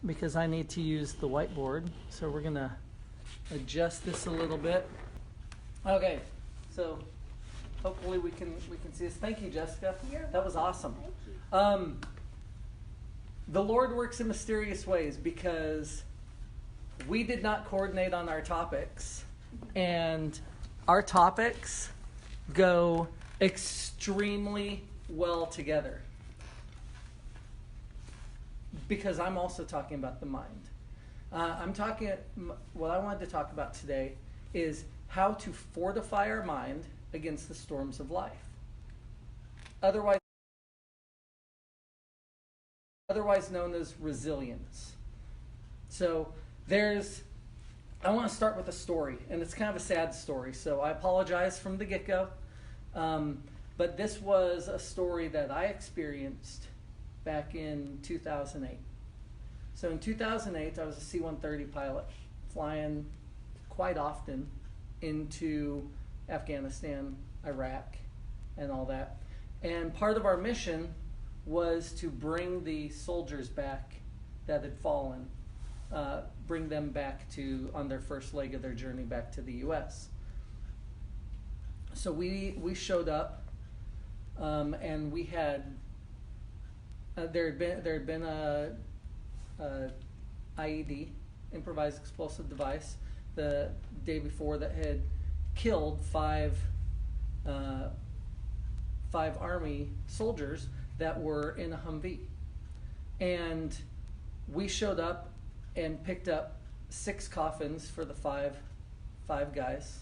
because I need to use the whiteboard. So we're going to adjust this a little bit. Okay, so hopefully we can see this. Thank you, Jessica. That was awesome. Thank you. The Lord works in mysterious ways because we did not coordinate on our topics, and our topics go extremely well together because I'm also talking about the mind. What I wanted to talk about today is how to fortify our mind against the storms of life. Otherwise known as resilience. So I want to start with a story, and it's kind of a sad story, so I apologize from the get-go. But this was a story that I experienced back in 2008. So in 2008, I was a C-130 pilot, flying quite often into Afghanistan, Iraq, and all that. And part of our mission was to bring the soldiers back that had fallen, bring them back on their first leg of their journey back to the U.S. So we showed up, and we had there had been a IED, improvised explosive device, the day before that had killed five Army soldiers that were in a Humvee. And we showed up and picked up 6 coffins for the five guys,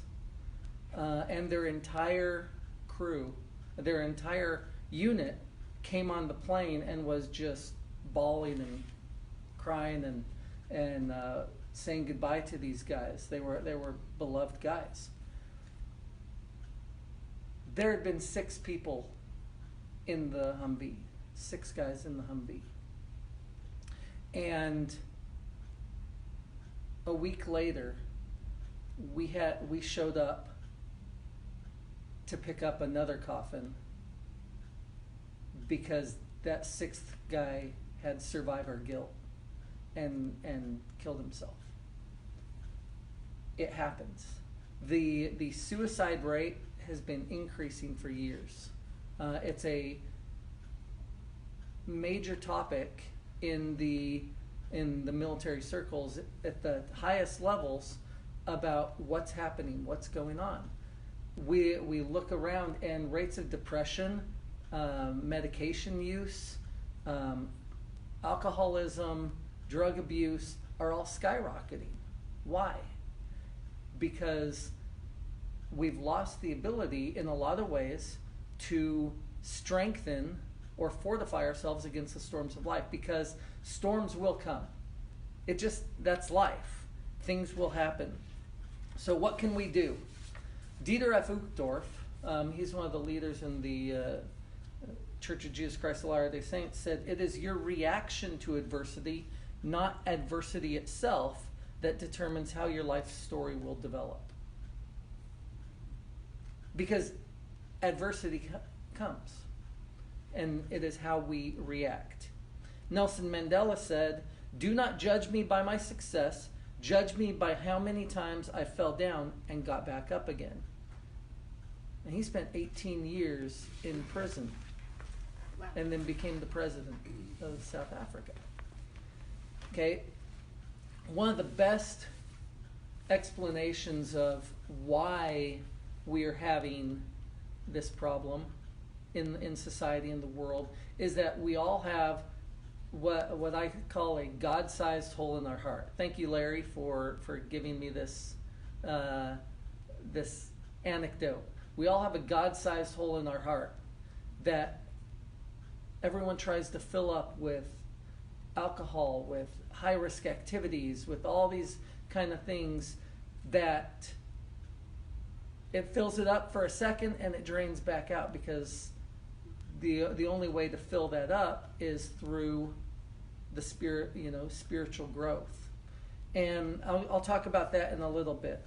and their entire crew, their entire unit came on the plane and was just bawling and crying and saying goodbye to these guys. They were beloved guys. There had been 6 people in the Humvee, 6 guys in the Humvee. And a week later, we showed up to pick up another coffin because that 6th guy had survivor guilt and killed himself. It happens. The suicide rate has been increasing for years. It's a major topic in the military circles at the highest levels about what's happening, what's going on. We look around, and rates of depression, medication use, alcoholism, drug abuse are all skyrocketing. Why? Because we've lost the ability in a lot of ways to strengthen or fortify ourselves against the storms of life, because storms will come. That's life. Things will happen. So what can we do? Dieter F. Uchtdorf, he's one of the leaders in the Church of Jesus Christ of Latter-day Saints, said, "It is your reaction to adversity, not adversity itself, that determines how your life story will develop." Because adversity comes, and it is how we react. Nelson Mandela said, "Do not judge me by my success, judge me by how many times I fell down and got back up again." And he spent 18 years in prison. Wow. And then became the president of South Africa. Okay, one of the best explanations of why we are having this problem in society, in the world, is that we all have what I call a God-sized hole in our heart. Thank you, Larry, for giving me this this anecdote. We all have a God-sized hole in our heart that everyone tries to fill up with alcohol, with high-risk activities, with all these kind of things that it fills it up for a second and it drains back out, because the only way to fill that up is through the spiritual growth. And I'll talk about that in a little bit.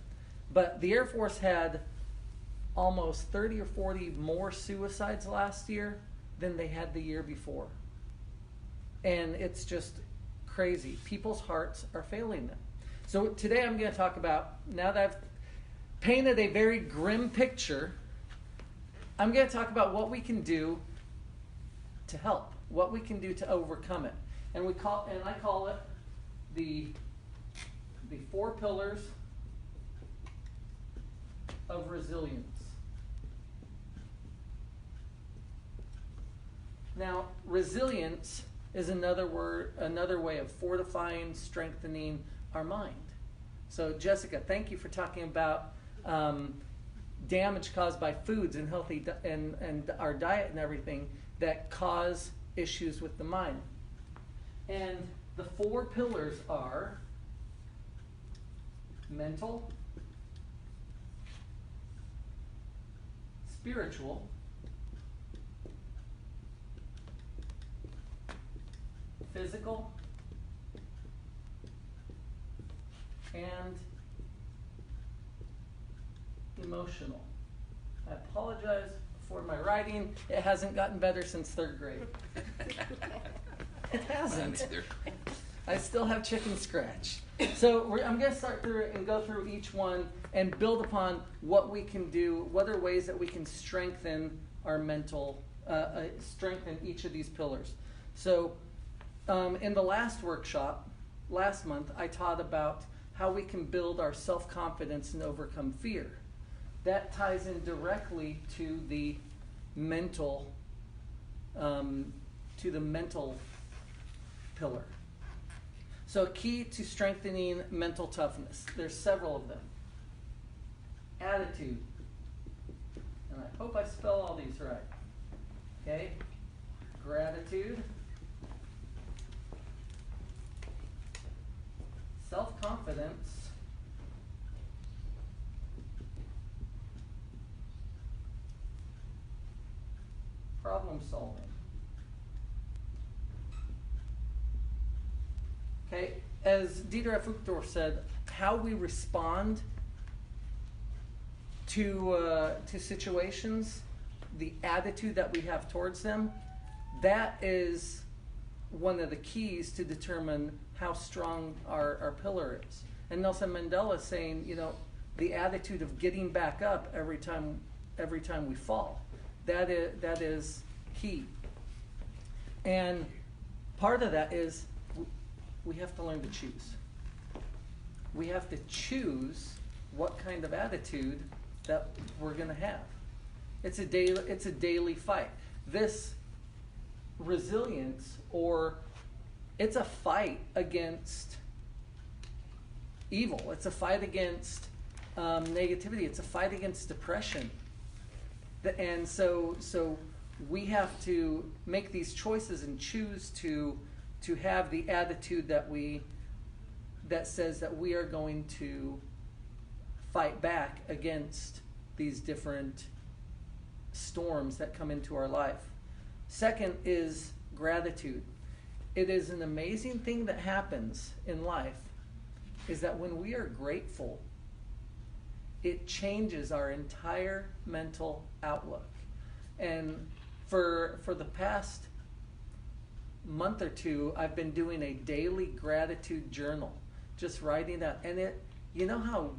But the Air Force had almost 30 or 40 more suicides last year than they had the year before. And it's just crazy. People's hearts are failing them. So today I'm going to talk about, now that I've painted a very grim picture, I'm going to talk about what we can do to help, what we can do to overcome it. And I call it the 4 pillars of resilience. Now, resilience is another way of fortifying, strengthening our mind. So, Jessica, thank you for talking about damage caused by foods and healthy and our diet and everything that cause issues with the mind. And the 4 pillars are mental, spiritual, physical, and emotional. I apologize for my writing. It hasn't gotten better since 3rd grade. It hasn't. I still have chicken scratch. So I'm going to start through it and go through each one and build upon what we can do, what are ways that we can strengthen our mental, strengthen each of these pillars. So in the last workshop, last month, I taught about how we can build our self-confidence and overcome fear. That ties in directly to the mental pillar. So key to strengthening mental toughness. There's several of them. Attitude. And I hope I spell all these right. Okay? Gratitude. Self-confidence. Problem solving. Okay, as Dieter F. Uchtdorf said, how we respond to situations, the attitude that we have towards them, that is one of the keys to determine how strong our pillar is. And Nelson Mandela is saying, the attitude of getting back up every time we fall. That is key. And part of that is we have to learn to choose. We have to choose what kind of attitude that we're going to have. It's a daily fight. This resilience, or it's a fight against evil. It's a fight against negativity. It's a fight against depression. And so we have to make these choices and choose to have the attitude that says that we are going to fight back against these different storms that come into our life. Second is gratitude. It is an amazing thing that happens in life, is that when we are grateful, it changes our entire mental outlook. And for the past month or 2, I've been doing a daily gratitude journal, just writing out. And you know how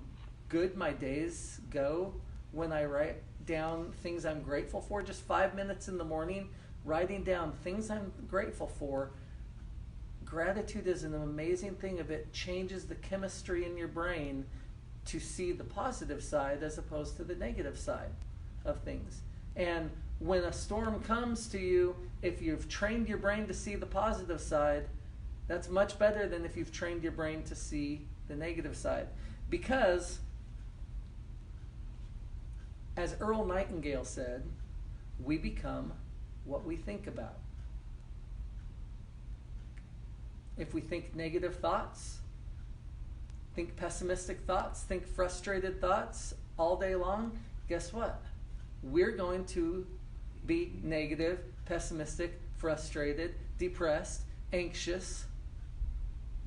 good my days go when I write down things I'm grateful for? Just 5 minutes in the morning, writing down things I'm grateful for. Gratitude is an amazing thing. If it changes the chemistry in your brain to see the positive side as opposed to the negative side of things. And when a storm comes to you, if you've trained your brain to see the positive side, that's much better than if you've trained your brain to see the negative side. Because, as Earl Nightingale said, we become what we think about. If we think negative thoughts, think pessimistic thoughts, think frustrated thoughts all day long, guess what? We're going to be negative, pessimistic, frustrated, depressed, anxious,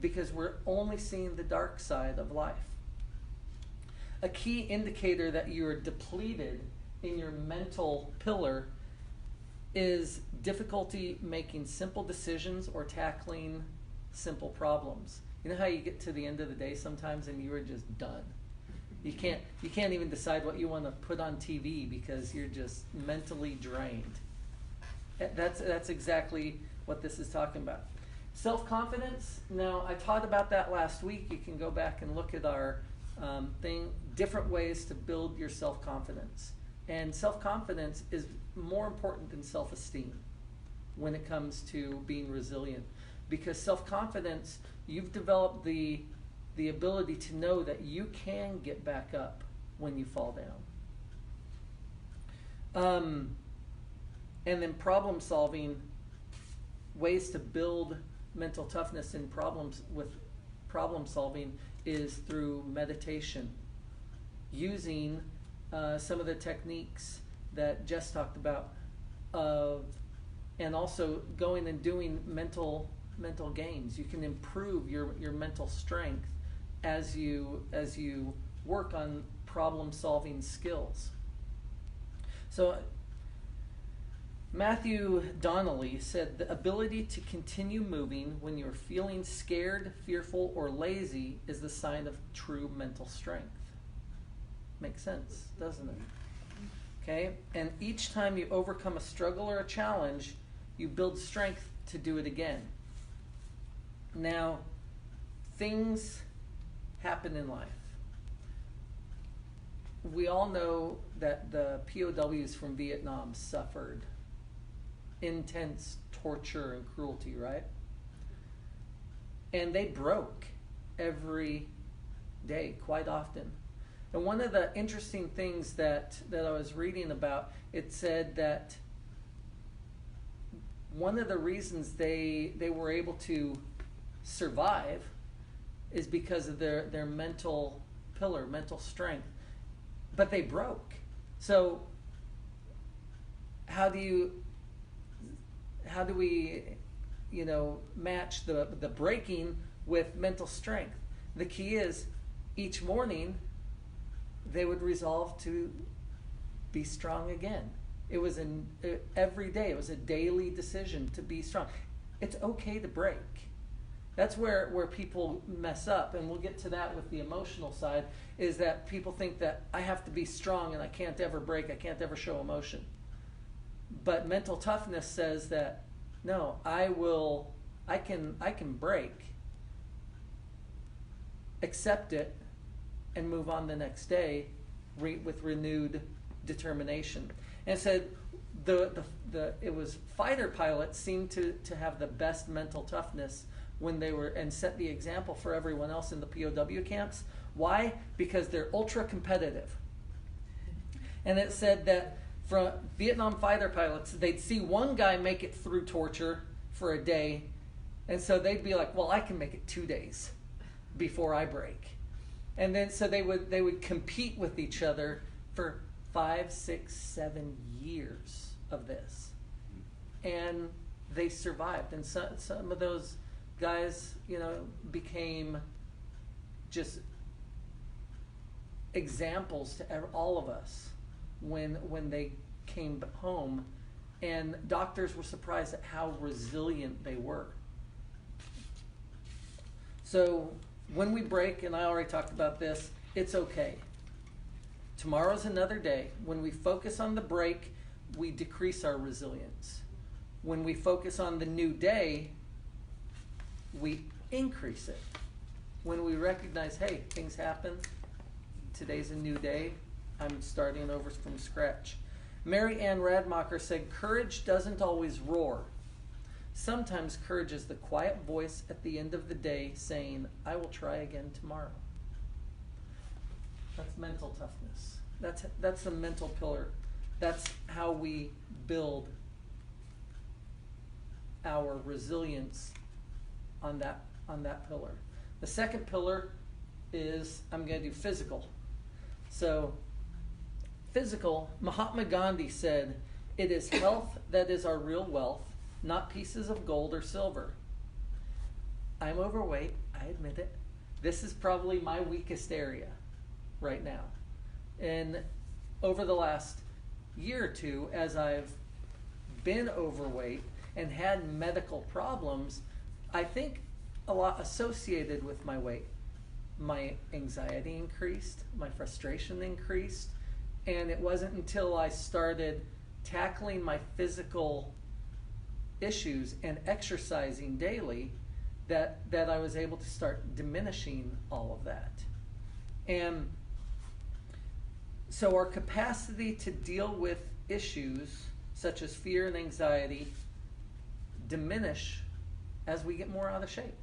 because we're only seeing the dark side of life. A key indicator that you're depleted in your mental pillar is difficulty making simple decisions or tackling simple problems. You know how you get to the end of the day sometimes and you are just done. You can't even decide what you want to put on TV because you're just mentally drained. That's exactly what this is talking about. Self-confidence. Now, I taught about that last week. You can go back and look at our different ways to build your self-confidence. And self-confidence is more important than self-esteem when it comes to being resilient. Because self-confidence, you've developed the ability to know that you can get back up when you fall down. And then problem solving, ways to build mental toughness in problems with problem solving is through meditation, using some of the techniques that Jess talked about, and also going and doing mental games. You can improve your mental strength as you work on problem solving skills. So Matthew Donnelly said the ability to continue moving when you're feeling scared, fearful, or lazy is the sign of true mental strength. Makes sense, doesn't it? Okay, and each time you overcome a struggle or a challenge, you build strength to do it again. Now, things happen in life. We all know that the POWs from Vietnam suffered intense torture and cruelty, right? And they broke every day, quite often. And one of the interesting things that I was reading about, it said that one of the reasons they were able to survive is because of their mental pillar, mental strength. But they broke. So how do we match the breaking with mental strength? The key is each morning they would resolve to be strong again. It was every day. It was a daily decision to be strong. It's okay to break. That's where people mess up, and we'll get to that with the emotional side, is that people think that I have to be strong and I can't ever break, I can't ever show emotion. But mental toughness says that, no, I can break, accept it, and move on the next day with renewed determination. And it said it was fighter pilots seemed to have the best mental toughness when they were, and set the example for everyone else in the POW camps. Why? Because they're ultra competitive. And it said that from Vietnam fighter pilots, they'd see one guy make it through torture for a day, and so they'd be like, well, I can make it 2 days before I break. And then so they would compete with each other for 5, 6, 7 years of this. And they survived. And some of those guys, became just examples to all of us when they came home, and doctors were surprised at how resilient they were. So when we break, and I already talked about this, it's okay. Tomorrow's another day. When we focus on the break, we decrease our resilience. When we focus on the new day, we increase it. When we recognize, hey, things happen, today's a new day, I'm starting over from scratch. Mary Ann Radmacher said, courage doesn't always roar. Sometimes courage is the quiet voice at the end of the day saying, I will try again tomorrow. That's mental toughness. That's the mental pillar. That's how we build our resilience on that pillar. The second pillar is, I'm going to do physical. So physical, Mahatma Gandhi said, it is health that is our real wealth, not pieces of gold or silver. I'm overweight, I admit it. This is probably my weakest area right now. And over the last year or two, as I've been overweight and had medical problems, I think a lot associated with my weight. My anxiety increased, my frustration increased, and it wasn't until I started tackling my physical issues and exercising daily that I was able to start diminishing all of that. And so our capacity to deal with issues such as fear and anxiety diminish as we get more out of shape.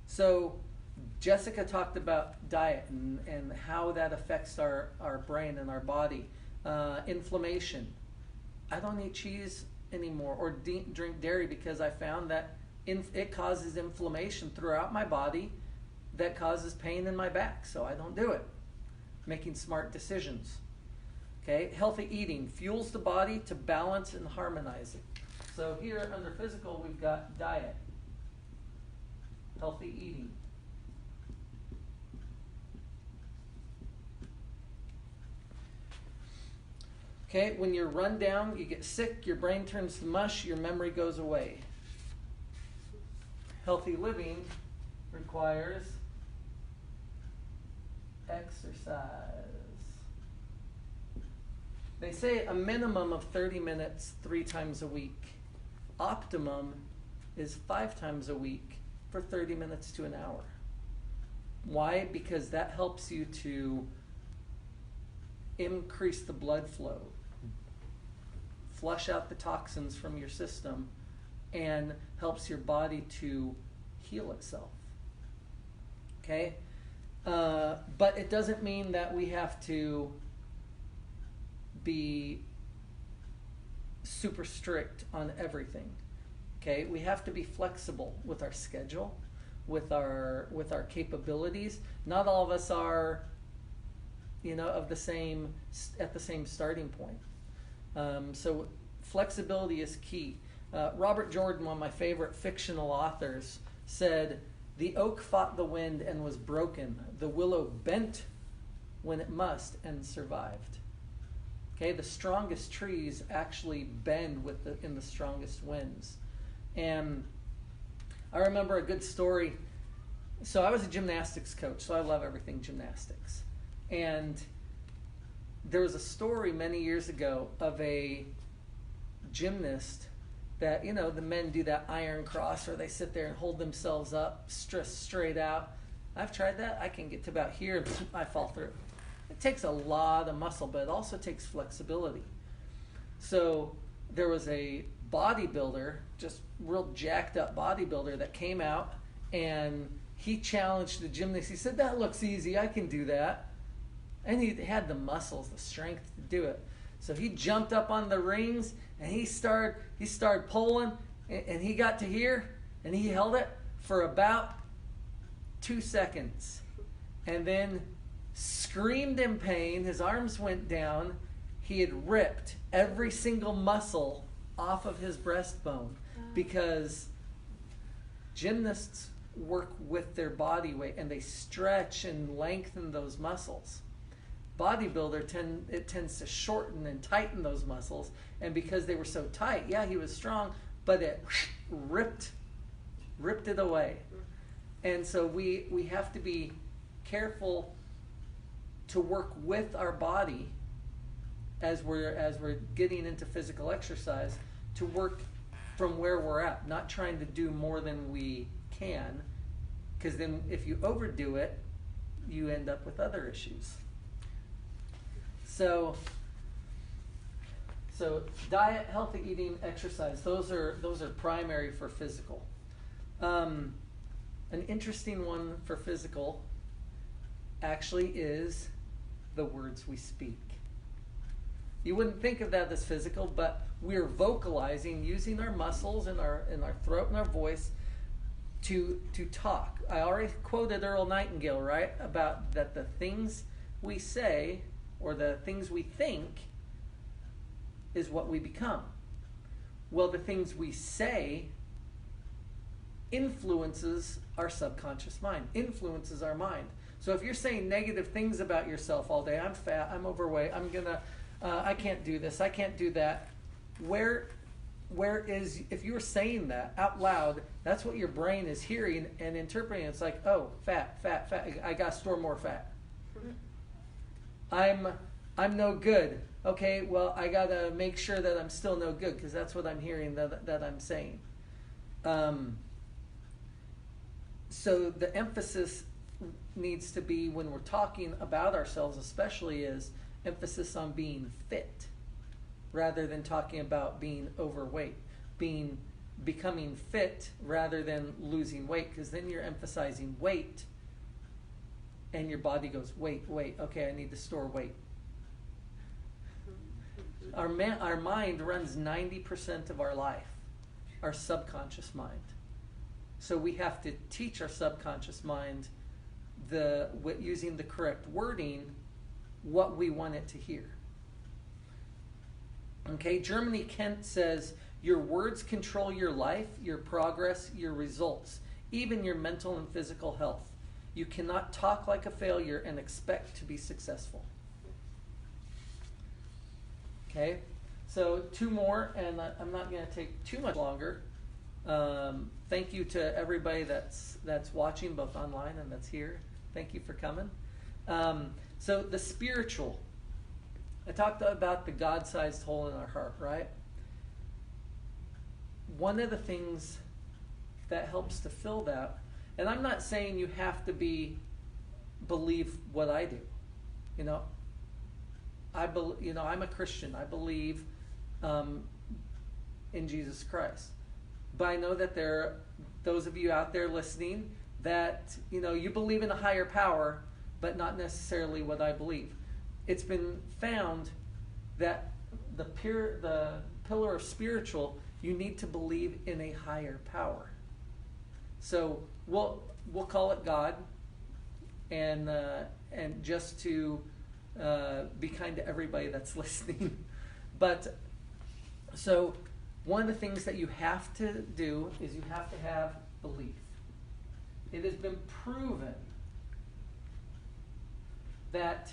So Jessica talked about diet and how that affects our brain and our body. Inflammation. I don't eat cheese anymore or drink dairy because I found that it causes inflammation throughout my body that causes pain in my back, so I don't do it. Making smart decisions. Okay, healthy eating fuels the body to balance and harmonize it. So here under physical, we've got diet, healthy eating. Okay, when you're run down, you get sick, your brain turns to mush, your memory goes away. Healthy living requires exercise. They say a minimum of 30 minutes 3 times a week. Optimum is 5 times a week for 30 minutes to an hour. Why? Because that helps you to increase the blood flow, flush out the toxins from your system, and helps your body to heal itself. Okay? But it doesn't mean that we have to be super strict on everything. Okay? We have to be flexible with our schedule, with our capabilities. Not all of us are, at the same starting point. So flexibility is key. Robert Jordan, one of my favorite fictional authors, said, "The oak fought the wind and was broken. The willow bent when it must and survived." Okay, the strongest trees actually bend in the strongest winds. And I remember a good story. So I was a gymnastics coach, so I love everything gymnastics. And there was a story many years ago of a gymnast that, the men do that iron cross where they sit there and hold themselves up, straight out. I've tried that. I can get to about here and I fall through. It takes a lot of muscle, but it also takes flexibility. So there was a bodybuilder, just real jacked up bodybuilder, that came out and he challenged the gymnast. He said, "That looks easy. I can do that." And he had the muscles, the strength to do it. So he jumped up on the rings and he started pulling, and he got to here and he held it for about 2 seconds and then screamed in pain. His arms went down. He had ripped every single muscle off of his breastbone because gymnasts work with their body weight and they stretch and lengthen those muscles. Bodybuilder tends to shorten and tighten those muscles, and because they were so tight, yeah, he was strong, but it ripped it away. And so we have to be careful to work with our body as we're getting into physical exercise, to work from where we're at, not trying to do more than we can, because then if you overdo it, you end up with other issues. So diet, healthy eating, exercise, those are primary for physical. An interesting one for physical actually is the words we speak. You wouldn't think of that as physical, but we're vocalizing, using our muscles and our throat and our voice to talk. I already quoted Earl Nightingale, right, about that the things we say or the things we think is what we become. Well, the things we say influences our subconscious mind, influences our mind. So if you're saying negative things about yourself all day, I'm fat, I'm overweight, I can't do this, I can't do that, where Whereas if you were saying that out loud, that's what your brain is hearing and interpreting. It's like, oh, fat. I gotta store more fat. I'm no good. Okay, well, I gotta make sure that I'm still no good because that's what I'm hearing that I'm saying. So the emphasis needs to be when we're talking about ourselves, especially, is emphasis on being fit, rather than talking about being overweight, becoming fit rather than losing weight, because then you're emphasizing weight, and your body goes, wait, okay, I need to store weight. Our mind runs 90% of our life, our subconscious mind. So we have to teach our subconscious mind, using the correct wording, what we want it to hear. Okay, Germany Kent says, your words control your life, your progress, your results, even your mental and physical health. You cannot talk like a failure and expect to be successful. Okay, so 2 more, and I'm not going to take too much longer. Thank you to everybody that's watching, both online and that's here. Thank you for coming. So the spiritual. I talked about the God-sized hole in our heart, right? One of the things that helps to fill that, and I'm not saying you have to believe what I do. I'm a Christian. I believe in Jesus Christ. But I know that there are those of you out there listening that, you believe in a higher power, but not necessarily what I believe. It's been found that the pillar of spiritual, you need to believe in a higher power. So we'll call it God, and just to be kind to everybody that's listening. But so one of the things that you have to do is you have to have belief. It has been proven that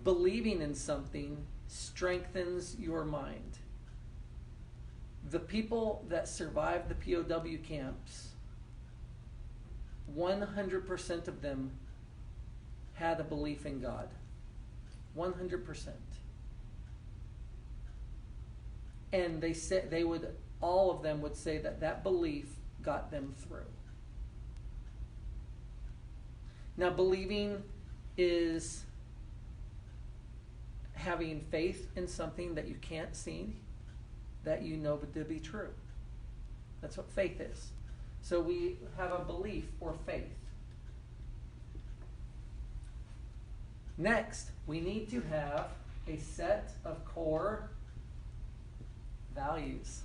believing in something strengthens your mind. The people that survived the POW camps, 100% of them had a belief in God. 100%. And they said all of them would say that belief got them through. Now, believing is having faith in something that you can't see, that you know to be true. That's what faith is. So we have a belief or faith. Next, we need to have a set of core values.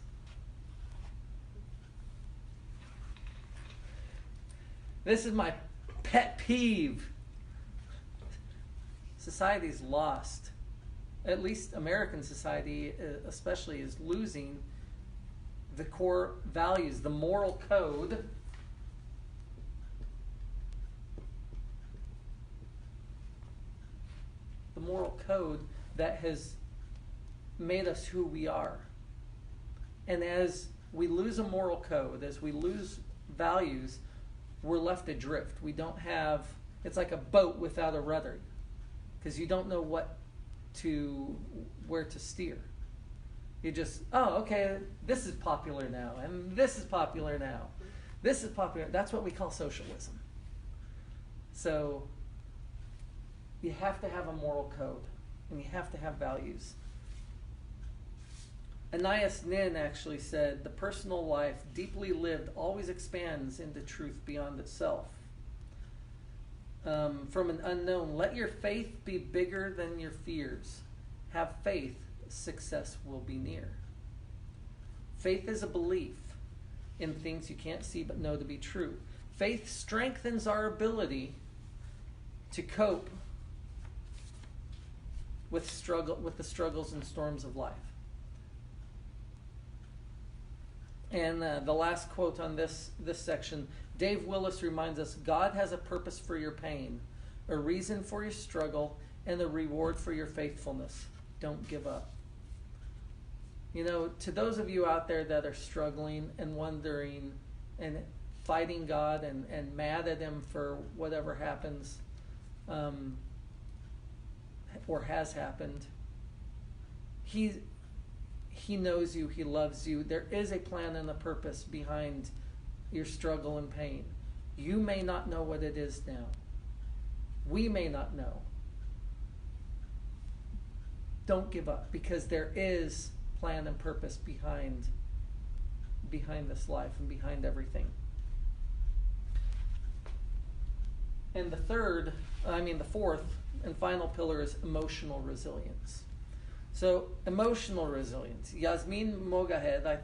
This is my pet peeve. Society's lost. At least American society especially is losing the core values, the moral code. The moral code that has made us who we are. And as we lose a moral code, as we lose values, we're left adrift. We don't have, it's like a boat without a rudder, because you don't know where to steer. You just, okay, this is popular now, and this is popular now. This is popular. That's what we call socialism. So you have to have a moral code, and you have to have values. Anais Nin actually said, the personal life, deeply lived, always expands into truth beyond itself. From an unknown, let your faith be bigger than your fears. Have faith, success will be near. Faith is a belief in things you can't see but know to be true. Faith strengthens our ability to cope with the struggles and storms of life. And the last quote on this section, Dave Willis reminds us, God has a purpose for your pain, a reason for your struggle, and a reward for your faithfulness. Don't give up. To those of you out there that are struggling and wondering and fighting God and mad at Him for whatever happens or has happened, He knows you. He loves you. There is a plan and a purpose behind your struggle and pain. You may not know what it is now. We may not know. Don't give up, because there is plan and purpose behind this life and behind everything. And the fourth and final pillar is emotional resilience. So, emotional resilience. Yasmin Mogahed, I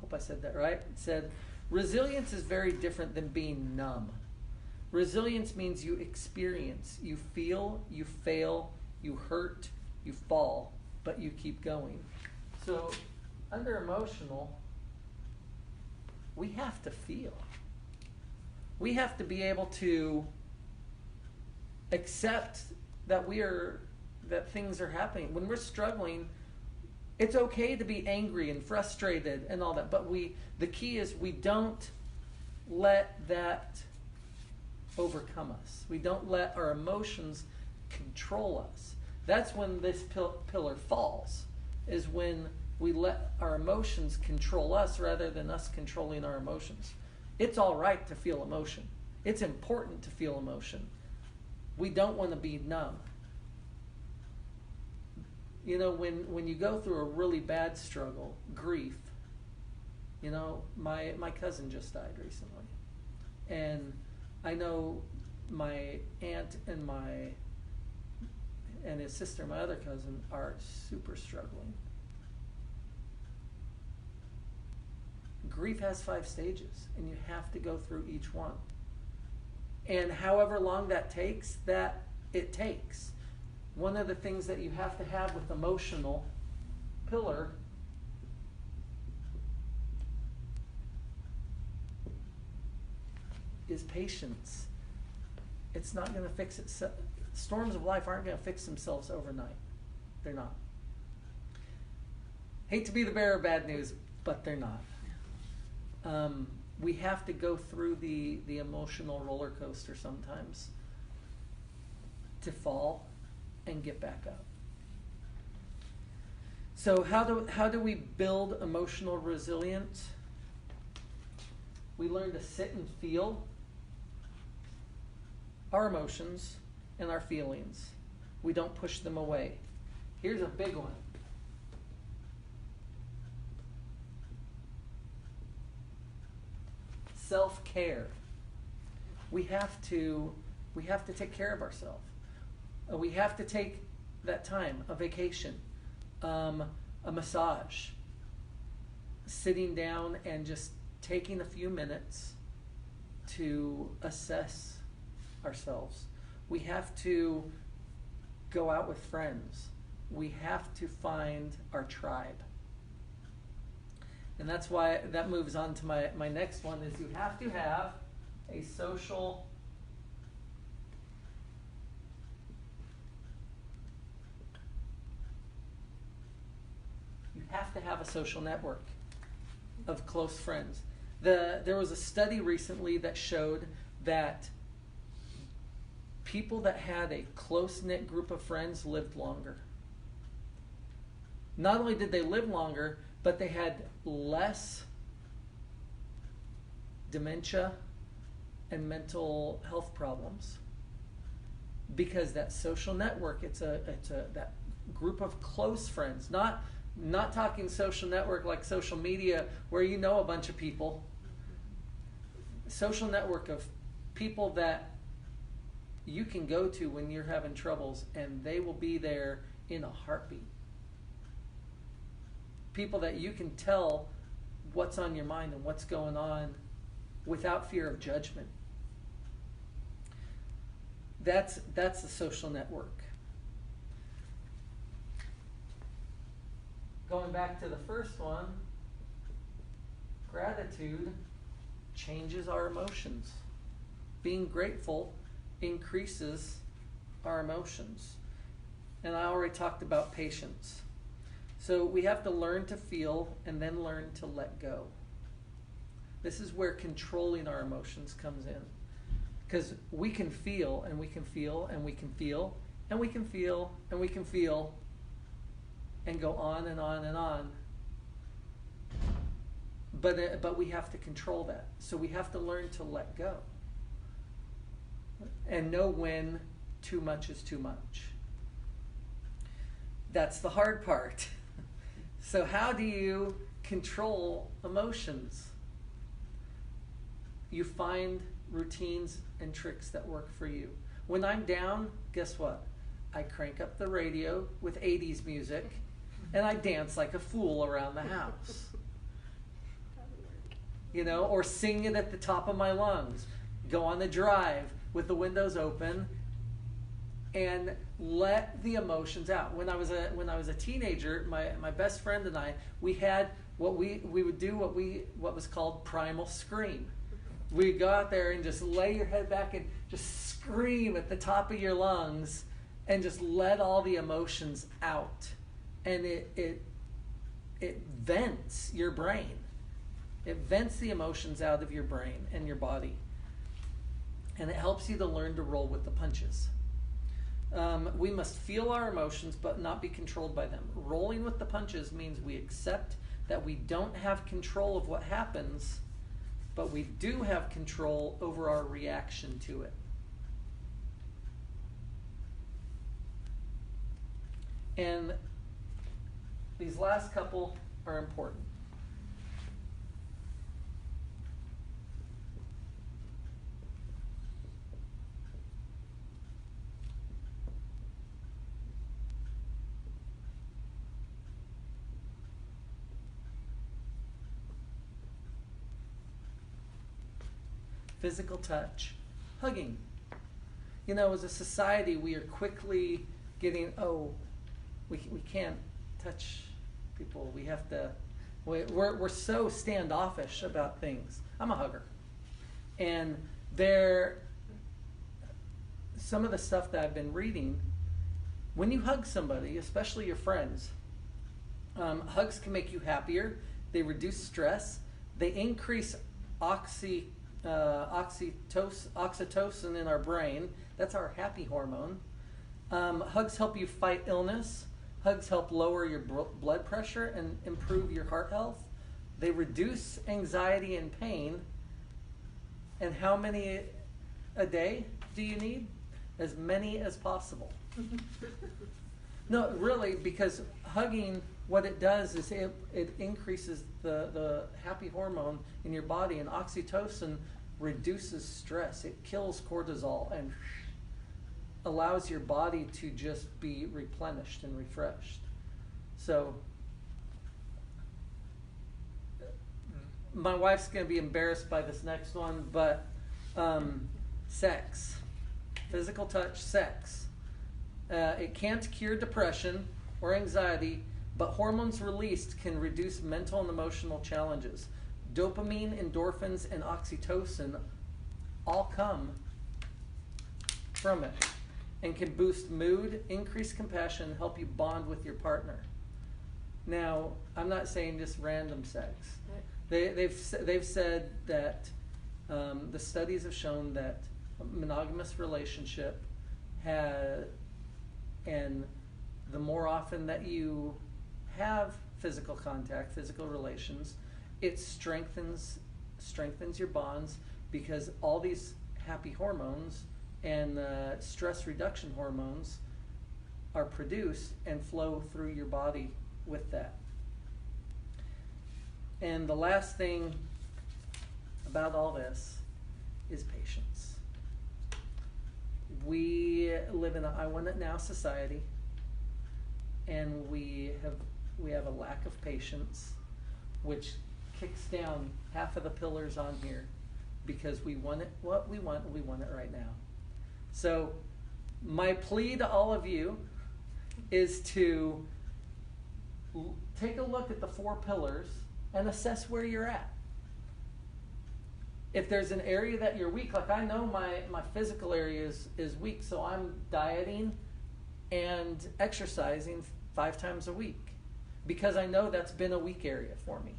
hope I said that right, said, resilience is very different than being numb. Resilience means you experience, you feel, you fail, you hurt, you fall, but you keep going. So, under emotional, we have to feel. We have to be able to accept that things are happening. When we're struggling, it's okay to be angry and frustrated and all that, but the key is we don't let that overcome us. We don't let our emotions control us. That's when this pillar falls, is when we let our emotions control us rather than us controlling our emotions. It's all right to feel emotion. It's important to feel emotion. We don't want to be numb. When you go through a really bad struggle, grief, my cousin just died recently. And I know my aunt and his sister, my other cousin, are super struggling. Grief has 5 stages, and you have to go through each one. And however long that takes, it takes. One of the things that you have to have with emotional pillar is patience. It's not going to fix itself. Storms of life aren't going to fix themselves overnight. They're not. Hate to be the bearer of bad news, but they're not. We have to go through the emotional roller coaster sometimes to fall and get back up. So how do we build emotional resilience? We learn to sit and feel our emotions and our feelings. We don't push them away. Here's a big one. Self-care. We have to take care of ourselves. We have to take that time, a vacation, a massage, sitting down and just taking a few minutes to assess ourselves. We have to go out with friends. We have to find our tribe. And that's why that moves on to my next one, is you have to have a social network of close friends. There was a study recently that showed that people that had a close-knit group of friends lived longer. Not only did they live longer, but they had less dementia and mental health problems, because that social network, it's that group of close friends, not talking social network like social media where you know a bunch of people. Social network of people that you can go to when you're having troubles, and they will be there in a heartbeat. People that you can tell what's on your mind and what's going on without fear of judgment. That's the social network. Going back to the first one, gratitude changes our emotions. Being grateful increases our emotions. And I already talked about patience. So we have to learn to feel and then learn to let go. This is where controlling our emotions comes in. Because we can feel and we can feel and we can feel and we can feel and we can feel and go on and on and on. But we have to control that. So we have to learn to let go. And know when too much is too much. That's the hard part. So how do you control emotions? You find routines and tricks that work for you. When I'm down, guess what? I crank up the radio with 80s music and I dance like a fool around the house. You know, or sing it at the top of my lungs. Go on the drive with the windows open and let the emotions out. When I was a teenager, my best friend and I, we had what we would do what was called primal scream. We'd go out there and just lay your head back and just scream at the top of your lungs and just let all the emotions out. And it vents your brain. It vents the emotions out of your brain and your body. And it helps you to learn to roll with the punches. We must feel our emotions but not be controlled by them. Rolling with the punches means we accept that we don't have control of what happens, but we do have control over our reaction to it. And these last couple are important. Physical touch, hugging. You know, as a society, we are quickly getting, we can't touch people. We have to, we're so standoffish about things. I'm a hugger. And some of the stuff that I've been reading, when you hug somebody, especially your friends, hugs can make you happier. They reduce stress. They increase oxytocin in our brain. That's our happy hormone. Hugs help you fight illness. Hugs help lower your blood pressure and improve your heart health. They reduce anxiety and pain. And how many a day do you need? As many as possible. No, really, because hugging, what it does is it increases the happy hormone in your body, and oxytocin reduces stress. It kills cortisol and allows your body to just be replenished and refreshed. So my wife's going to be embarrassed by this next one, but sex, physical touch, sex. It can't cure depression or anxiety, but hormones released can reduce mental and emotional challenges. Dopamine, endorphins, and oxytocin all come from it and can boost mood, increase compassion, help you bond with your partner. Now, I'm not saying just random sex. They've said that the studies have shown that a monogamous relationship and the more often that you have physical contact, physical relations, it strengthens your bonds, because all these happy hormones and stress reduction hormones are produced and flow through your body with that. And the last thing about all this is patience. We live in a I want it now society, and we have a lack of patience, which kicks down half of the pillars on here, because we want it we want it right now. So my plea to all of you is to take a look at the 4 pillars and assess where you're at. If there's an area that you're weak, like I know my physical area is weak, so I'm dieting and exercising 5 times a week. because I know that's been a weak area for me.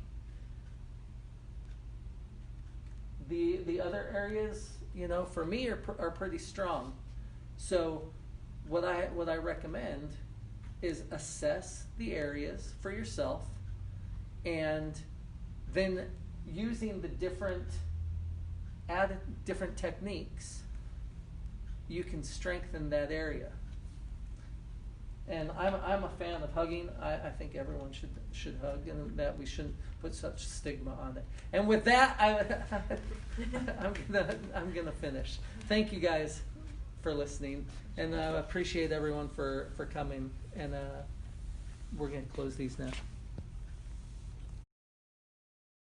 The other areas, for me are pretty strong. So what I recommend is assess the areas for yourself, and then using the different techniques, you can strengthen that area. And I'm a fan of hugging. I think everyone should hug, and that we shouldn't put such stigma on it. And with that, I'm gonna finish. Thank you guys for listening, and I appreciate everyone for coming. And we're gonna close these now.